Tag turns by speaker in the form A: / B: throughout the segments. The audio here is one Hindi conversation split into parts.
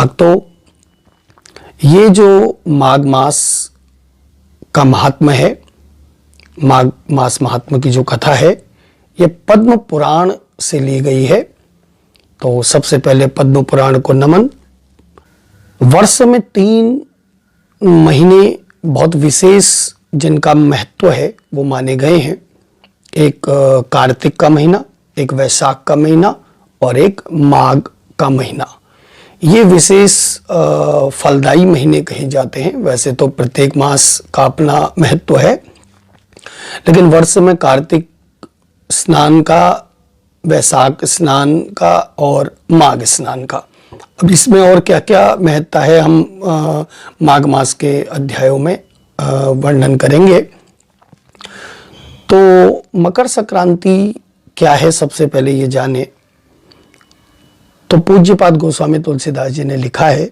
A: भक्तों, ये जो माघ मास का महात्म्य है, माघ मास महात्म्य की जो कथा है, ये पद्म पुराण से ली गई है। तो सबसे पहले पद्म पुराण को नमन। वर्ष में 3 महीने बहुत विशेष जिनका महत्व है वो माने गए हैं। एक कार्तिक का महीना, एक वैशाख का महीना और एक माघ का महीना। ये विशेष फलदायी महीने कहे जाते हैं। वैसे तो प्रत्येक मास का अपना महत्व है, लेकिन वर्ष में कार्तिक स्नान का, वैशाख स्नान का और माघ स्नान का, अब इसमें और क्या क्या महत्ता है हम माघ मास के अध्यायों में वर्णन करेंगे। तो मकर संक्रांति क्या है, सबसे पहले ये जाने। तो पूज्यपाद गोस्वामी तुलसीदास जी ने लिखा है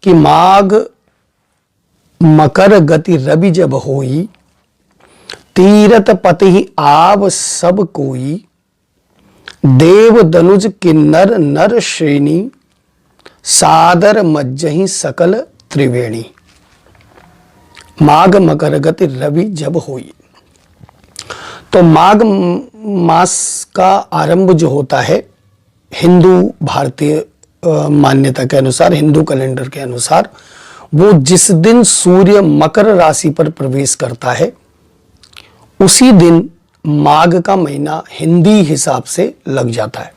A: कि माघ मकर गति रवि जब होई, तीरथ पति आव सब कोई, देव दनुज किन्नर नर श्रेणी, सादर मज्जहि सकल त्रिवेणी। माघ मकर गति रवि जब होई। तो माघ मास का आरंभ जो होता है हिंदू भारतीय मान्यता के अनुसार, हिंदू कैलेंडर के अनुसार, वो जिस दिन सूर्य मकर राशि पर प्रवेश करता है उसी दिन माघ का महीना हिंदी हिसाब से लग जाता है।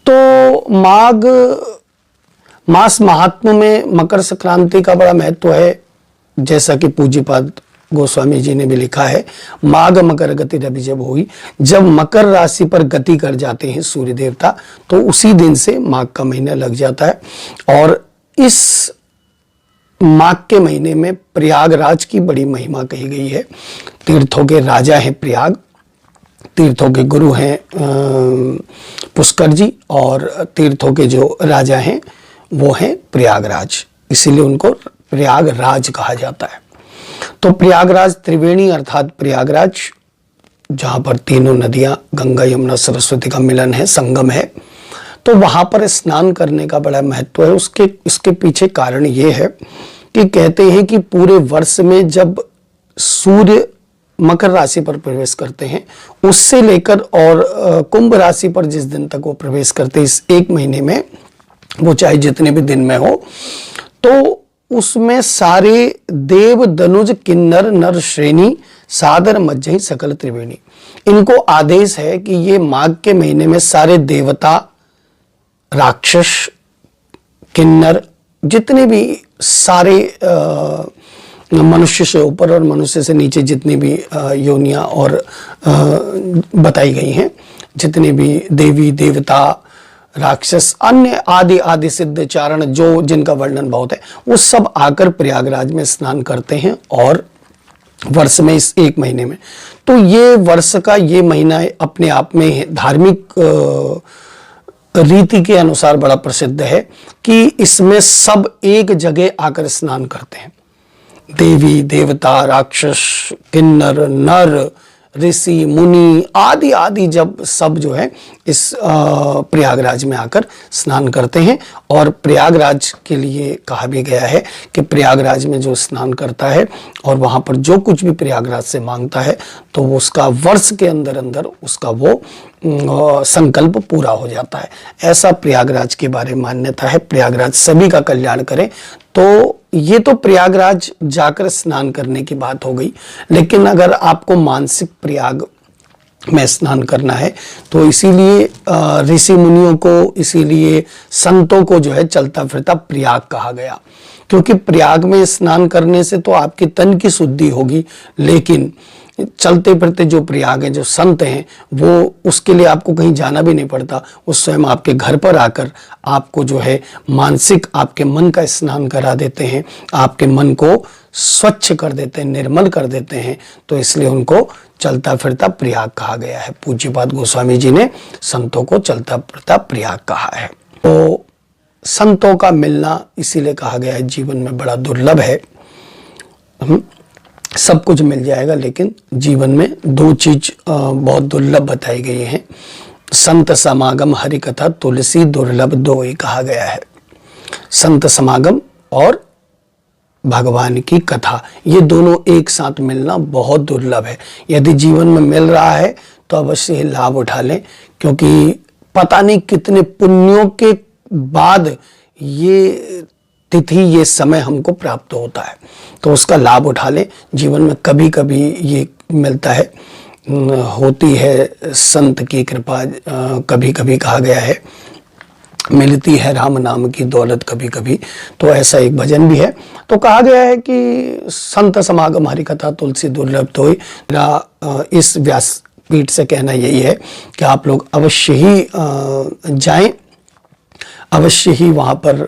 A: तो माघ मास महात्म्य में मकर संक्रांति का बड़ा महत्व है। जैसा कि पूज्यपाद गोस्वामी जी ने भी लिखा है, माघ मकर गति रवि जब हुई, जब मकर राशि पर गति कर जाते हैं सूर्य देवता, तो उसी दिन से माघ का महीना लग जाता है। और इस माघ के महीने में प्रयागराज की बड़ी महिमा कही गई है। तीर्थों के राजा हैं प्रयाग, तीर्थों के गुरु हैं पुष्कर जी, और तीर्थों के जो राजा हैं वो हैं प्रयागराज, इसीलिए उनको प्रयागराज कहा जाता है। तो प्रयागराज त्रिवेणी अर्थात प्रयागराज, जहां पर तीनों नदियां गंगा यमुना सरस्वती का मिलन है, संगम है, तो वहां पर स्नान करने का बड़ा महत्व है। इसके पीछे कारण ये है कि कहते हैं कि पूरे वर्ष में जब सूर्य मकर राशि पर प्रवेश करते हैं, उससे लेकर और कुंभ राशि पर जिस दिन तक वो प्रवेश करते हैं, इस एक महीने में, वो चाहे जितने भी दिन में हो, तो उसमें सारे देव दनुज किन्नर नर श्रेणी, सादर मज्जहि सकल त्रिवेणी, इनको आदेश है कि ये माघ के महीने में सारे देवता, राक्षस, किन्नर, जितने भी सारे मनुष्य से ऊपर और मनुष्य से नीचे जितनी भी योनियां और बताई गई हैं, जितने भी देवी देवता, राक्षस, अन्य आदि आदि सिद्ध चारण, जो जिनका वर्णन बहुत है, वो सब आकर प्रयागराज में स्नान करते हैं। और वर्ष में इस एक महीने में, तो ये वर्ष का ये महीना अपने आप में धार्मिक रीति के अनुसार बड़ा प्रसिद्ध है कि इसमें सब एक जगह आकर स्नान करते हैं। देवी देवता, राक्षस, किन्नर, नर, ऋषि, मुनि आदि आदि, जब सब जो है इस प्रयागराज में आकर स्नान करते हैं। और प्रयागराज के लिए कहा भी गया है कि प्रयागराज में जो स्नान करता है और वहां पर जो कुछ भी प्रयागराज से मांगता है, तो वो उसका वर्ष के अंदर अंदर उसका वो संकल्प पूरा हो जाता है। ऐसा प्रयागराज के बारे में मान्यता है। प्रयागराज सभी का कल्याण करे। तो ये तो प्रयागराज जाकर स्नान करने की बात हो गई, लेकिन अगर आपको मानसिक प्रयाग में स्नान करना है, तो इसीलिए ऋषि मुनियों को, इसीलिए संतों को जो है चलता फिरता प्रयाग कहा गया, क्योंकि प्रयाग में स्नान करने से तो आपकी तन की शुद्धि होगी, लेकिन चलते फिरते जो प्रयाग हैं, जो संत हैं, वो उसके लिए आपको कहीं जाना भी नहीं पड़ता। वो स्वयं आपके घर पर आकर आपको जो है मानसिक आपके मन का स्नान करा देते हैं, आपके मन को स्वच्छ कर देते हैं, निर्मल कर देते हैं। तो इसलिए उनको चलता फिरता प्रयाग कहा गया है। पूज्यपाद गोस्वामी जी ने संतों को चलता फिरता प्रयाग कहा है। तो संतों का मिलना इसीलिए कहा गया है, जीवन में बड़ा दुर्लभ है। सब कुछ मिल जाएगा, लेकिन जीवन में 2 चीज बहुत दुर्लभ बताई गई हैं। संत समागम हरि कथा तुलसी दुर्लभ दोई कहा गया है। संत समागम और भगवान की कथा, ये दोनों एक साथ मिलना बहुत दुर्लभ है। यदि जीवन में मिल रहा है तो अवश्य लाभ उठा लें, क्योंकि पता नहीं कितने पुण्यों के बाद ये तिथि, ये समय हमको प्राप्त होता है, तो उसका लाभ उठा लें। जीवन में कभी कभी ये मिलता है, होती है संत की कृपा। कभी कभी कहा गया है मिलती है राम नाम की दौलत कभी कभी, तो ऐसा एक भजन भी है। तो कहा गया है कि संत समागम हरि कथा तुलसी दुर्लभ तो मेरा इस व्यासपीठ से कहना यही है कि आप लोग अवश्य ही जाएं, अवश्य ही वहाँ पर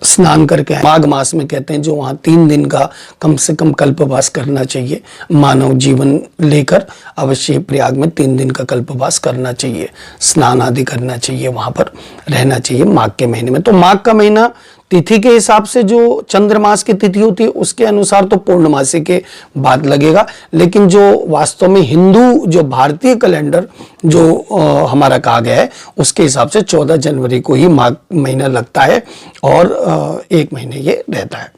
A: स्नान करके आए। माघ मास में कहते हैं जो वहाँ 3 दिन का कम से कम कल्पवास करना चाहिए, मानव जीवन लेकर अवश्य प्रयाग में 3 दिन का कल्पवास करना चाहिए, स्नान आदि करना चाहिए, वहाँ पर रहना चाहिए माघ के महीने में। तो माघ का महीना तिथि के हिसाब से जो चंद्रमास की तिथि होती है उसके अनुसार तो पूर्णमासी के बाद लगेगा, लेकिन जो वास्तव में हिंदू जो भारतीय कैलेंडर जो हमारा कहा गया है उसके हिसाब से 14 जनवरी को ही माघ महीना लगता है और 1 महीने ये रहता है।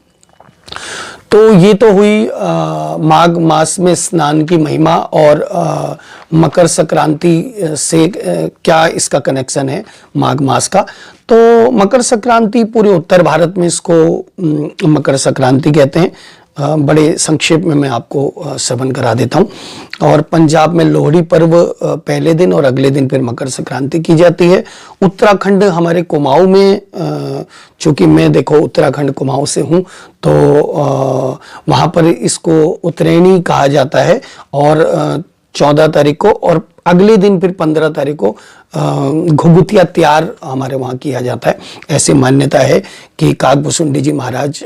A: तो ये तो हुई माघ मास में स्नान की महिमा और मकर संक्रांति से क्या इसका कनेक्शन है माघ मास का। तो मकर संक्रांति पूरे उत्तर भारत में इसको मकर संक्रांति कहते हैं। बड़े संक्षेप में मैं आपको श्रवण करा देता हूँ। और पंजाब में लोहड़ी पर्व पहले दिन और अगले दिन फिर मकर संक्रांति की जाती है। उत्तराखंड हमारे कुमाऊं में, चूंकि मैं देखो उत्तराखंड कुमाऊं से हूँ, तो वहाँ पर इसको उत्तरायणी कहा जाता है और 14 तारीख को और अगले दिन फिर 15 तारीख को घुघुतिया त्यार हमारे वहाँ किया जाता है। ऐसी मान्यता है कि काकभूषुंडी जी महाराज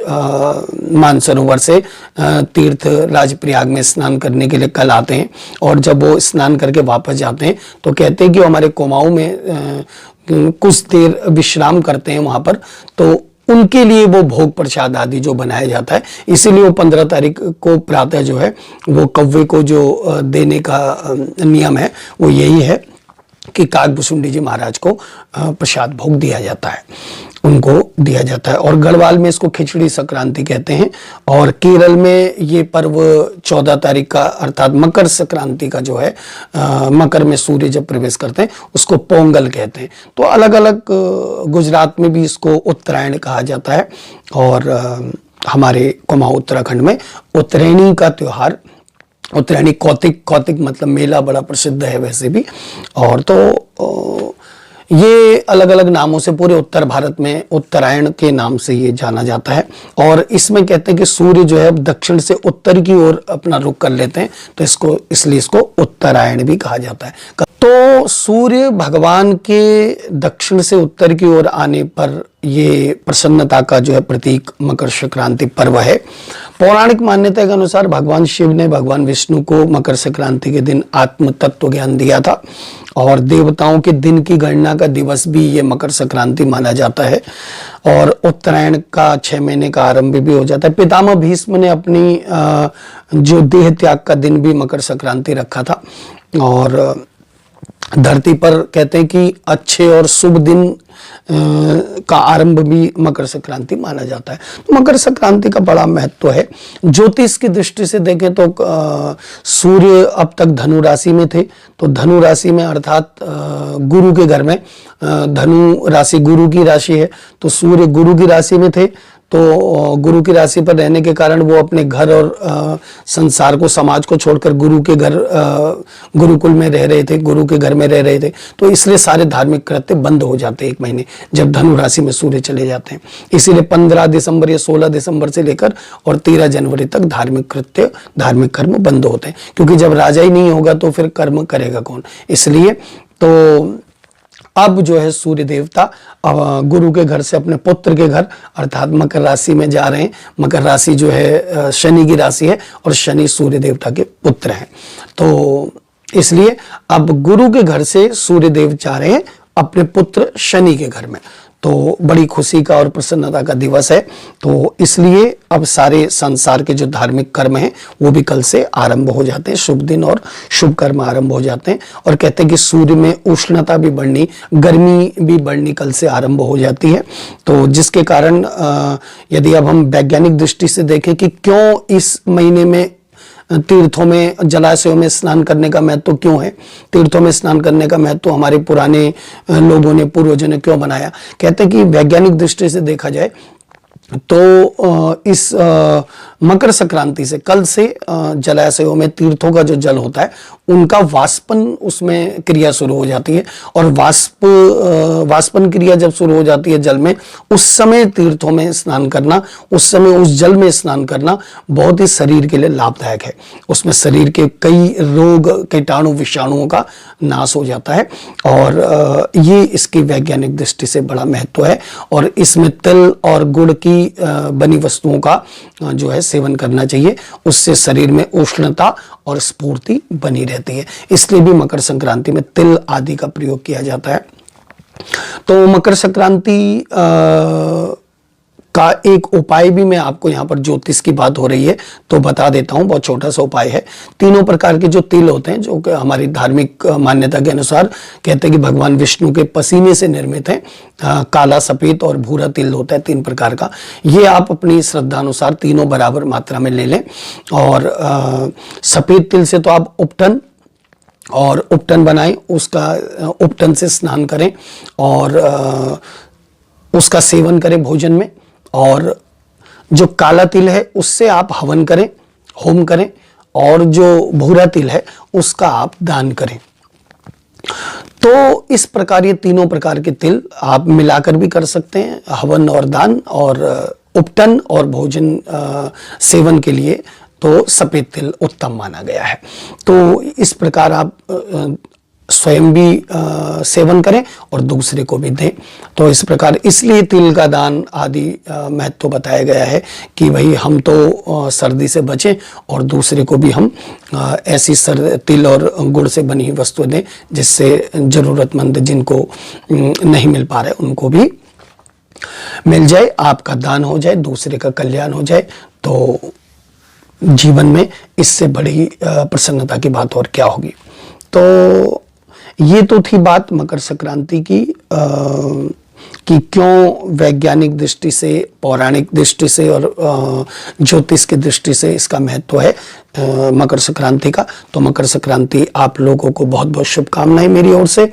A: मानसरोवर से तीर्थ राजप्रयाग में स्नान करने के लिए कल आते हैं और जब वो स्नान करके वापस जाते हैं तो कहते हैं कि हमारे कुमाऊं में कुछ देर विश्राम करते हैं वहाँ पर, तो उनके लिए वो भोग प्रसाद आदि जो बनाया जाता है, इसीलिए वो 15 तारीख को प्रातः जो है वो कौवे को जो देने का नियम है वो यही है कि काकभूषुंडी जी महाराज को प्रसाद भोग दिया जाता है, उनको दिया जाता है। और गढ़वाल में इसको खिचड़ी संक्रांति कहते हैं और केरल में ये पर्व 14 तारीख का अर्थात मकर संक्रांति का जो है मकर में सूर्य जब प्रवेश करते हैं उसको पोंगल कहते हैं। तो अलग अलग गुजरात में भी इसको उत्तरायण कहा जाता है और हमारे कुमाऊं उत्तराखंड में उत्तरायणी का त्योहार, उत्तरायणी कौतिक मतलब मेला बड़ा प्रसिद्ध है वैसे भी। और तो ये अलग अलग नामों से पूरे उत्तर भारत में उत्तरायण के नाम से ये जाना जाता है। और इसमें कहते हैं कि सूर्य जो है दक्षिण से उत्तर की ओर अपना रुख कर लेते हैं, तो इसको इसलिए इसको उत्तरायण भी कहा जाता है। तो सूर्य भगवान के दक्षिण से उत्तर की ओर आने पर ये प्रसन्नता का जो है प्रतीक मकर संक्रांति पर्व है। पौराणिक मान्यता के अनुसार भगवान शिव ने भगवान विष्णु को मकर संक्रांति के दिन आत्म तत्व ज्ञान दिया था और देवताओं के दिन की गणना का दिवस भी ये मकर संक्रांति माना जाता है और उत्तरायण का 6 महीने का आरंभ भी हो जाता है। पितामह भीष्म ने अपनी जो देह त्याग का दिन भी मकर संक्रांति रखा था और धरती पर कहते हैं कि अच्छे और शुभ दिन का आरंभ भी मकर संक्रांति माना जाता है। तो मकर संक्रांति का बड़ा महत्व है। ज्योतिष की दृष्टि से देखें तो सूर्य अब तक धनु राशि में थे, तो धनु राशि में अर्थात गुरु के घर में, धनु राशि गुरु की राशि है, तो सूर्य गुरु की राशि में थे। तो गुरु की राशि पर रहने के कारण वो अपने घर और संसार को, समाज को छोड़कर गुरु के घर, गुरुकुल में रह रहे थे, गुरु के घर में रह रहे थे। तो इसलिए सारे धार्मिक कृत्य बंद हो जाते हैं 1 महीने जब धनु राशि में सूर्य चले जाते हैं। इसीलिए 15 दिसंबर या 16 दिसंबर से लेकर और 13 जनवरी तक धार्मिक कृत्य, धार्मिक कर्म बंद होते हैं, क्योंकि जब राजा ही नहीं होगा तो फिर कर्म करेगा कौन। इसलिए तो अब जो है सूर्य देवता गुरु के घर से अपने पुत्र के घर अर्थात मकर राशि में जा रहे हैं। मकर राशि जो है शनि की राशि है और शनि सूर्य देवता के पुत्र हैं, तो इसलिए अब गुरु के घर से सूर्य देव जा रहे हैं अपने पुत्र शनि के घर में। तो बड़ी खुशी का और प्रसन्नता का दिवस है। तो इसलिए अब सारे संसार के जो धार्मिक कर्म हैं वो भी कल से आरंभ हो जाते हैं, शुभ दिन और शुभ कर्म आरंभ हो जाते हैं। और कहते हैं कि सूर्य में उष्णता भी बढ़नी, गर्मी भी बढ़नी कल से आरंभ हो जाती है। तो जिसके कारण यदि अब हम वैज्ञानिक दृष्टि से देखें कि क्यों इस महीने में तीर्थों में, जलाशयों में स्नान करने का महत्व क्यों है, तीर्थों में स्नान करने का महत्व हमारे पुराने लोगों ने, पूर्वजों ने क्यों बनाया। कहते हैं कि वैज्ञानिक दृष्टि से देखा जाए तो इस मकर संक्रांति से, कल से जलाशयों में, तीर्थों का जो जल होता है उनका वाष्पन, उसमें क्रिया शुरू हो जाती है। और वाष्पन क्रिया जब शुरू हो जाती है जल में, उस समय तीर्थों में स्नान करना, उस समय उस जल में स्नान करना बहुत ही शरीर के लिए लाभदायक है। उसमें शरीर के कई रोग, कीटाणु, विषाणुओं का नाश हो जाता है। और ये इसकी वैज्ञानिक दृष्टि से बड़ा महत्व है। और इसमें तिल और गुड़ की बनी वस्तुओं का जो है सेवन करना चाहिए, उससे शरीर में उष्णता और स्फूर्ति बनी रहती है। इसलिए भी मकर संक्रांति में तिल आदि का प्रयोग किया जाता है। तो मकर संक्रांति का एक उपाय भी मैं आपको, यहाँ पर ज्योतिष की बात हो रही है तो बता देता हूँ, बहुत छोटा सा उपाय है। तीनों प्रकार के जो तिल होते हैं, जो हमारी धार्मिक मान्यता के अनुसार कहते हैं कि भगवान विष्णु के पसीने से निर्मित है, काला, सफेद और भूरा तिल होता है, 3 प्रकार का। ये आप अपनी श्रद्धा अनुसार तीनों बराबर मात्रा में ले लें। और सफेद तिल से तो आप उपटन बनाएं, उसका उपटन से स्नान करें और उसका सेवन करें भोजन में। और जो काला तिल है उससे आप हवन करें, होम करें। और जो भूरा तिल है उसका आप दान करें। तो इस प्रकार ये तीनों प्रकार के तिल आप मिलाकर भी कर सकते हैं, हवन और दान। और उपटन और भोजन सेवन के लिए तो सफेद तिल उत्तम माना गया है। तो इस प्रकार आप स्वयं भी सेवन करें और दूसरे को भी दें। तो इस प्रकार इसलिए तिल का दान आदि महत्व बताया गया है कि भाई हम तो सर्दी से बचें और दूसरे को भी हम ऐसी तिल और गुड़ से बनी हुई वस्तुएं दें जिससे जरूरतमंद जिनको नहीं मिल पा रहे उनको भी मिल जाए, आपका दान हो जाए, दूसरे का कल्याण हो जाए। तो जीवन में इससे बड़ी प्रसन्नता की बात और क्या होगी। तो ये तो थी बात मकर संक्रांति की कि क्यों वैज्ञानिक दृष्टि से, पौराणिक दृष्टि से और ज्योतिष की दृष्टि से इसका महत्व है मकर संक्रांति का। तो मकर संक्रांति आप लोगों को बहुत बहुत शुभकामनाएं मेरी ओर से।